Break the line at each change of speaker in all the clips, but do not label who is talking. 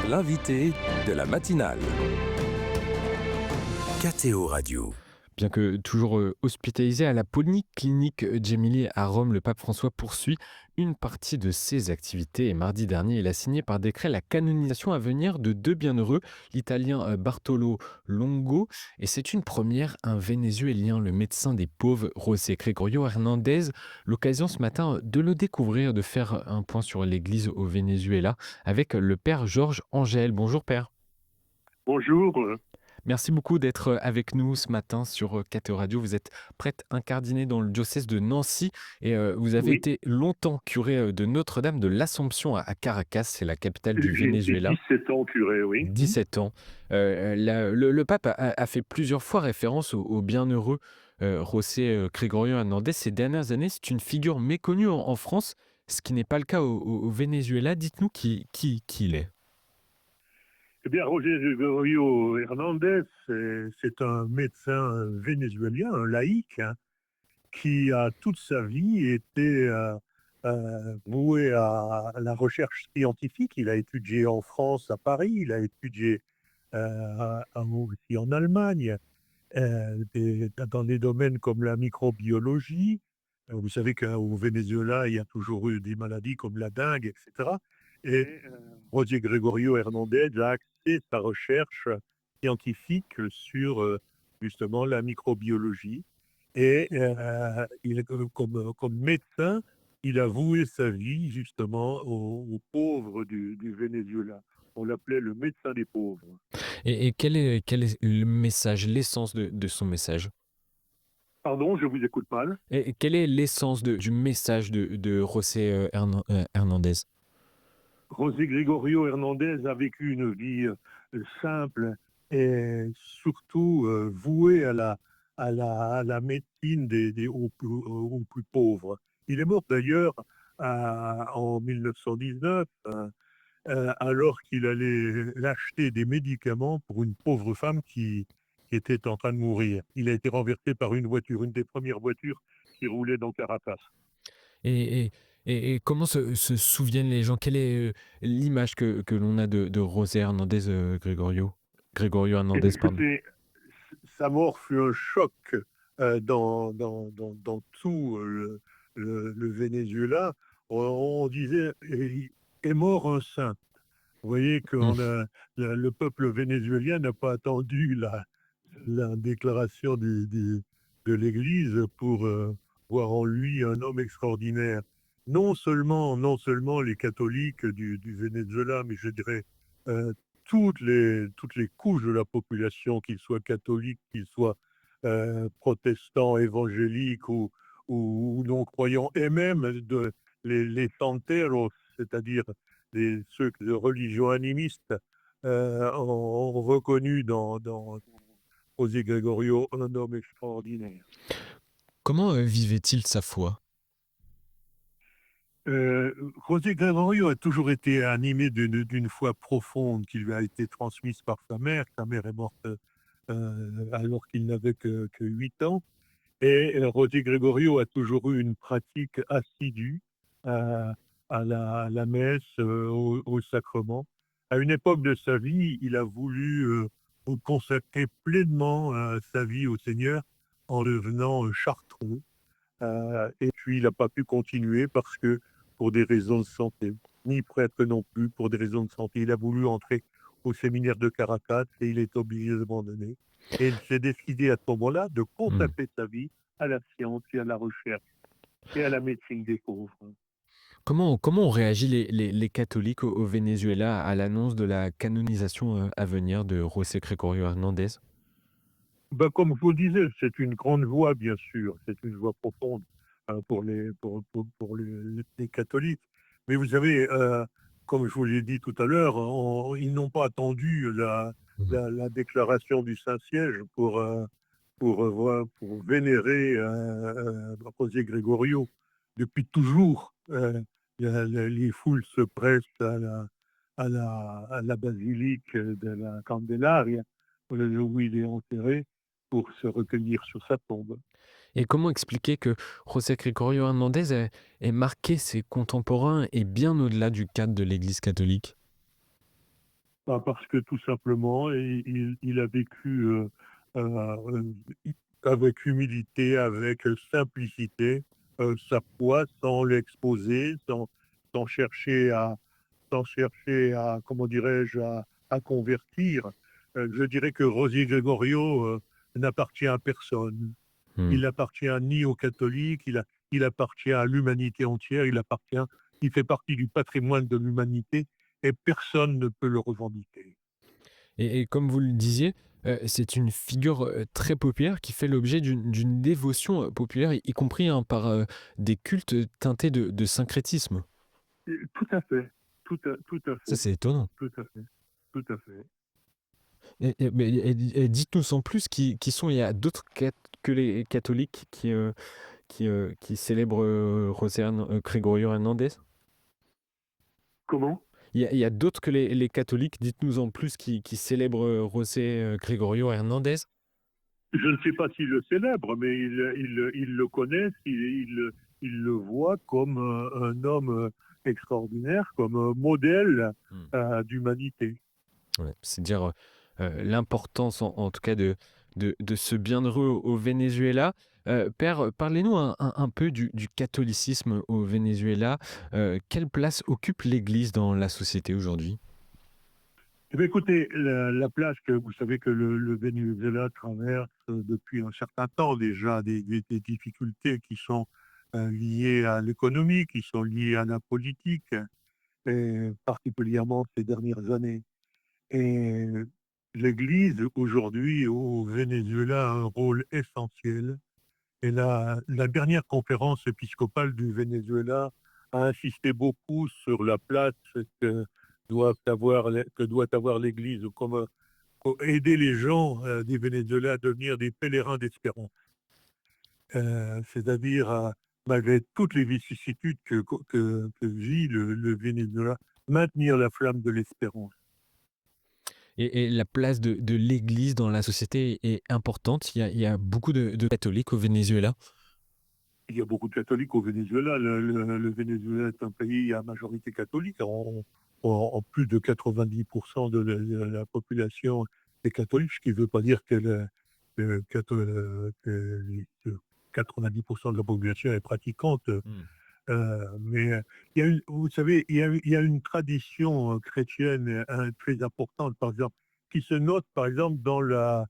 L'invité de la matinale. KTO Radio.
Bien que toujours hospitalisé à la Polyclinique Gemelli à Rome, le pape François poursuit une partie de ses activités. Et mardi dernier, il a signé par décret la canonisation à venir de deux bienheureux, l'italien Bartolo Longo, et c'est une première, un Vénézuélien, le médecin des pauvres, José Gregorio Hernandez. L'occasion ce matin de le découvrir, de faire un point sur l'Église au Venezuela avec le père Georges Angel. Bonjour père.
Bonjour.
Merci beaucoup d'être avec nous ce matin sur KTO Radio. Vous êtes prêtre incardiné dans le diocèse de Nancy et vous avez
Oui,
été longtemps curé de Notre-Dame de l'Assomption à Caracas, c'est la capitale du
j'ai été
Venezuela.
17 ans curé, oui.
17 ans. Le pape a fait plusieurs fois référence au bienheureux José Gregorio Hernandez. Ces dernières années, c'est une figure méconnue en France, ce qui n'est pas le cas au Venezuela. Dites-nous qui il est.
Eh bien, Roger Gregorio Hernandez, c'est un médecin vénézuélien, un laïc, hein, qui a toute sa vie été voué à la recherche scientifique. Il a étudié en France, à Paris, il a étudié aussi en Allemagne, dans des domaines comme la microbiologie. Vous savez qu'au Venezuela, il y a toujours eu des maladies comme la dengue, etc. Et Roger Gregorio Hernandez a axé sa recherche scientifique sur justement la microbiologie. Et comme médecin, il a voué sa vie justement aux pauvres du Venezuela. On l'appelait le médecin des pauvres.
Et quel est le message, l'essence de son message?
Pardon, je vous écoute mal.
Et quelle est l'essence du message de José Hernandez?
José Gregorio Hernandez a vécu une vie simple et surtout vouée à la médecine aux plus pauvres. Il est mort d'ailleurs en 1919, alors qu'il allait acheter des médicaments pour une pauvre femme qui était en train de mourir. Il a été renversé par une voiture, une des premières voitures qui roulait dans Caracas.
Et, et, et comment se souviennent les gens? Quelle est l'image que l'on a de José Hernandez, Gregorio Hernandez, pardon.
Écoutez, sa mort fut un choc dans tout le Venezuela. On disait, il est mort un saint. Vous voyez que
Hmm.
le peuple vénézuélien n'a pas attendu la déclaration de l'Église pour voir en lui un homme extraordinaire. Non seulement les catholiques du Venezuela, mais je dirais euh, toutes les couches de la population, qu'ils soient catholiques, qu'ils soient protestants, évangéliques ou non-croyants, et même les santeros, c'est-à-dire ceux de religion animiste, ont reconnu dans José Gregorio un homme extraordinaire.
Comment vivait-il sa foi?
José Gregorio a toujours été animé d'une foi profonde qui lui a été transmise par sa mère. Sa mère est morte alors qu'il n'avait que 8 ans. Et José Gregorio a toujours eu une pratique assidue à, à la messe, au sacrement. À une époque de sa vie, il a voulu consacrer pleinement sa vie au Seigneur en devenant chartreux. Et puis, il n'a pas pu continuer parce que, pour des raisons de santé, ni prêtre non plus, pour des raisons de santé, il a voulu entrer au séminaire de Caracas et il est obligé d'abandonner. Et il s'est décidé à ce moment-là de
Hmm.
consacrer sa vie à la science et à la recherche et à la médecine des pauvres.
Comment ont réagi les catholiques au Venezuela à l'annonce de la canonisation à venir de José Gregorio Hernandez?
Ben, comme je vous le disais, c'est une grande joie, bien sûr, c'est une joie profonde pour les catholiques. Mais vous savez, comme je vous l'ai dit tout à l'heure, ils n'ont pas attendu
Mhm.
la déclaration du Saint-Siège pour vénérer José Gregorio. Depuis toujours, les foules se pressent à la basilique de la Candelaria, où il est enterré, pour se recueillir sur sa tombe.
Et comment expliquer que José Gregorio Hernandez ait marqué ses contemporains et bien au-delà du cadre de l'Église catholique?
Parce que tout simplement, il a vécu avec humilité, avec simplicité, sa foi sans l'exposer, sans chercher à, comment dirais-je, à convertir. Je dirais que Rosier Gregorio n'appartient à personne.
Mmh.
Il appartient ni aux catholiques, il appartient à l'humanité entière, il fait partie du patrimoine de l'humanité et personne ne peut le revendiquer.
Et comme vous le disiez, c'est une figure, très populaire qui fait l'objet d'une dévotion, populaire, y compris, hein, par, des cultes teintés de syncrétisme.
Tout à fait, tout à
Ça,
fait,
c'est étonnant.
tout à fait, tout à fait.
Et dites-nous en plus qui sont il y a d'autres que les catholiques qui célèbrent, José Gregorio Hernández?
Comment?
Il y a d'autres que les catholiques, dites-nous en plus qui célèbrent, José, Gregorio Hernández?
Je ne sais pas s'ils le célèbrent, mais ils le connaissent, ils le voient comme un homme extraordinaire, comme un modèle
Mmh.
d'humanité.
Ouais, c'est dire, l'importance en tout cas de ce bienheureux au Venezuela. Père, parlez-nous un peu du catholicisme au Venezuela. Quelle place occupe l'Église dans la société aujourd'hui?
Eh bien, écoutez, la place que vous savez que le Venezuela traverse depuis un certain temps déjà des difficultés qui sont liées à l'économie, qui sont liées à la politique, et particulièrement ces dernières années. Et l'Église aujourd'hui au Venezuela a un rôle essentiel. Et la dernière conférence épiscopale du Venezuela a insisté beaucoup sur la place que que doit avoir l'Église comme pour aider les gens du Venezuela à devenir des pèlerins d'espérance. C'est-à-dire, malgré toutes les vicissitudes que vit le Venezuela, maintenir la flamme de l'espérance.
Et la place de l'Église dans la société est importante. Il y a beaucoup de catholiques au Venezuela?
Il y a beaucoup de catholiques au Venezuela. Le Venezuela est un pays à majorité catholique. En plus de 90% de la population est catholique, ce qui ne veut pas dire que 90% de la population est pratiquante.
Mmh.
Mais il y a une, vous savez, il y a une tradition chrétienne très importante, par exemple, qui se note, par exemple, dans la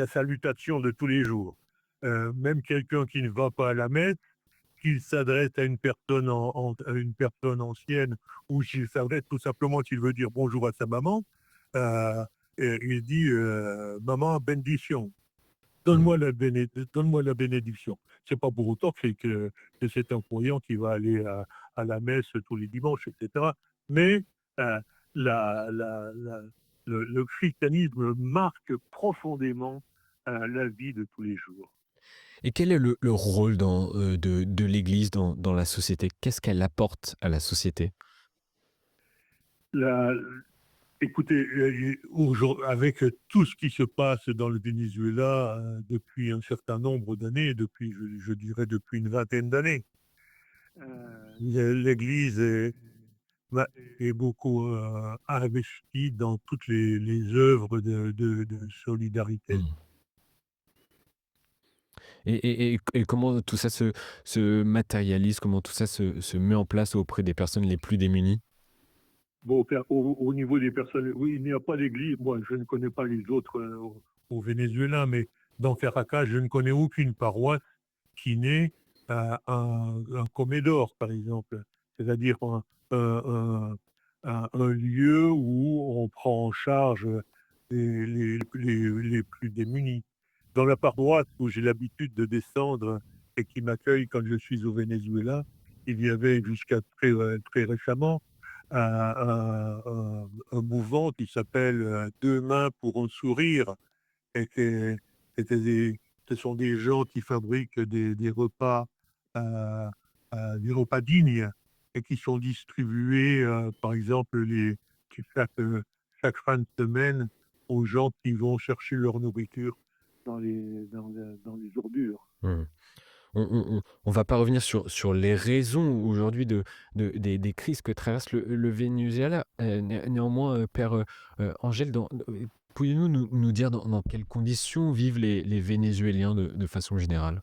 salutation de tous les jours. Même quelqu'un qui ne va pas à la messe, qu'il s'adresse à une personne à une personne ancienne, ou s'il s'adresse tout simplement, s'il veut dire bonjour à sa maman, euh, et il dit maman bendition.
Mmh.
Donne-moi la bénédiction. C'est pas pour autant que c'est un croyant qui va aller à la messe tous les dimanches, et cetera. Mais, heu, la la la le christianisme marque profondément, la vie de tous les jours.
Et quel est le rôle de l'Église dans la société? Qu'est-ce qu'elle apporte à la société?
La Écoutez, avec tout ce qui se passe dans le Venezuela, depuis un certain nombre d'années, depuis je dirais depuis une vingtaine d'années, l'Église bah, est beaucoup, investi dans toutes les œuvres de solidarité.
Mmh. Et comment tout ça se matérialise? Comment tout ça se met en place auprès des personnes les plus démunies?
Bon, au niveau des personnes, oui, il n'y a pas d'église. Moi, je ne connais pas les autres, au Venezuela, mais dans Caracas, je ne connais aucune paroisse qui n'ait, un comedor, par exemple. C'est-à-dire un un lieu où on prend en charge les plus démunis. Dans la paroisse où j'ai l'habitude de descendre et qui m'accueille quand je suis au Venezuela, il y avait jusqu'à très récemment un mouvement qui s'appelle, «Deux mains pour un sourire», et c'était ce sont des gens qui fabriquent des repas dignes et qui sont distribués, par exemple, chaque fin de semaine aux gens qui vont chercher leur nourriture dans les ordures.
Mmh. On va pas revenir sur les raisons aujourd'hui des crises que traverse le Venezuela. Néanmoins, père, Angèle, pourriez-vous nous dire dans quelles conditions vivent les Vénézuéliens de façon générale?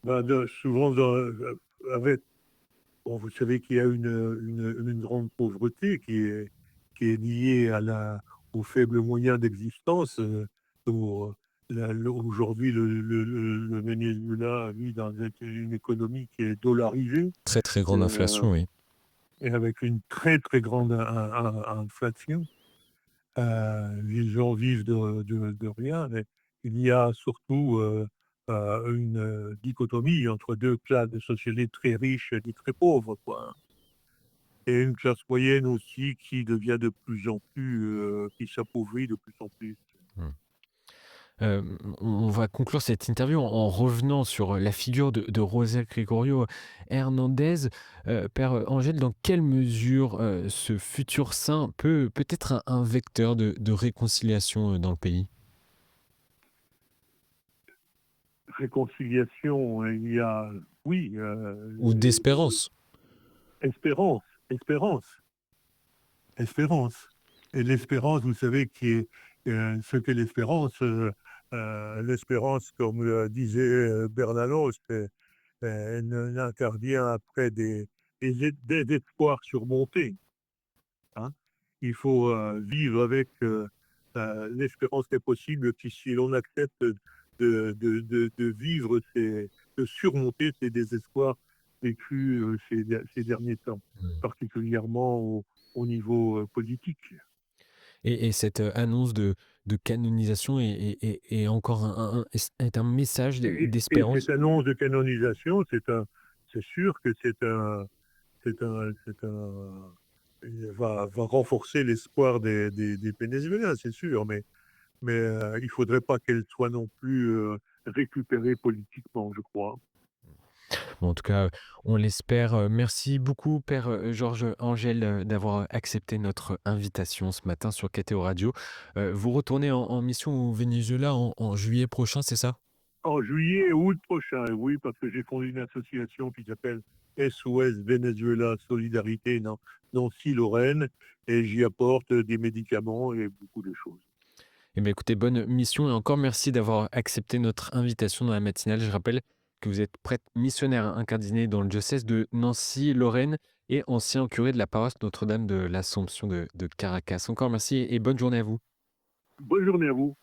Ben, souvent, avec, bon, vous savez qu'il y a une grande pauvreté qui est liée aux faibles moyens d'existence. Aujourd'hui, le Venezuela vit dans une économie qui est dollarisée.
Très, très grande
euh,
inflation, oui.
et avec une très, très grande inflation. Les gens vivent de rien, mais il y a surtout, une, dichotomie entre 2 classes de société très riches et très pauvres, quoi, hein, et une classe moyenne aussi qui devient de plus en plus, qui s'appauvrit de plus en plus.
Mmh. On va conclure cette interview en revenant sur la figure de José Gregorio Hernandez. Père Angèle, dans quelle mesure, ce futur saint peut être un vecteur de réconciliation, dans le pays?
Réconciliation, il y a, oui,
Ou d'espérance?
espérance, espérance. Espérance. Et l'espérance, vous savez, qui est, ce qu'est l'espérance, l'espérance, comme le disait, Bernanos, n'intervient après des espoirs surmontés, hein. Il faut, vivre avec, l'espérance des possibles, puis si l'on accepte de vivre de surmonter ces désespoirs vécus, ces derniers temps,
Mmh.
particulièrement au niveau, politique.
Et cette, annonce de canonisation est encore est un message
Et cette
d'espérance?
annonce de canonisation, c'est sûr que c'est un va renforcer l'espoir des Vénézuéliens, c'est sûr, mais il faudrait pas qu'elle soit non plus, récupérée politiquement, je crois.
Bon, en tout cas, on l'espère. Merci beaucoup, père, Georges Angèle, d'avoir accepté notre invitation ce matin sur KTO Radio. Vous retournez en mission au Venezuela en juillet prochain, c'est ça?
En juillet et août prochain, oui, parce que j'ai fondé une association qui s'appelle SOS Venezuela Solidarité Nancy-Lorraine, et j'y apporte des médicaments et beaucoup de choses.
Eh bien, écoutez, bonne mission et encore merci d'avoir accepté notre invitation dans la matinale. Je rappelle que vous êtes prêtre missionnaire incardiné dans le diocèse de Nancy-Lorraine et ancien curé de la paroisse Notre-Dame de l'Assomption de Caracas. Encore merci et bonne journée à vous.
Bonne journée à vous.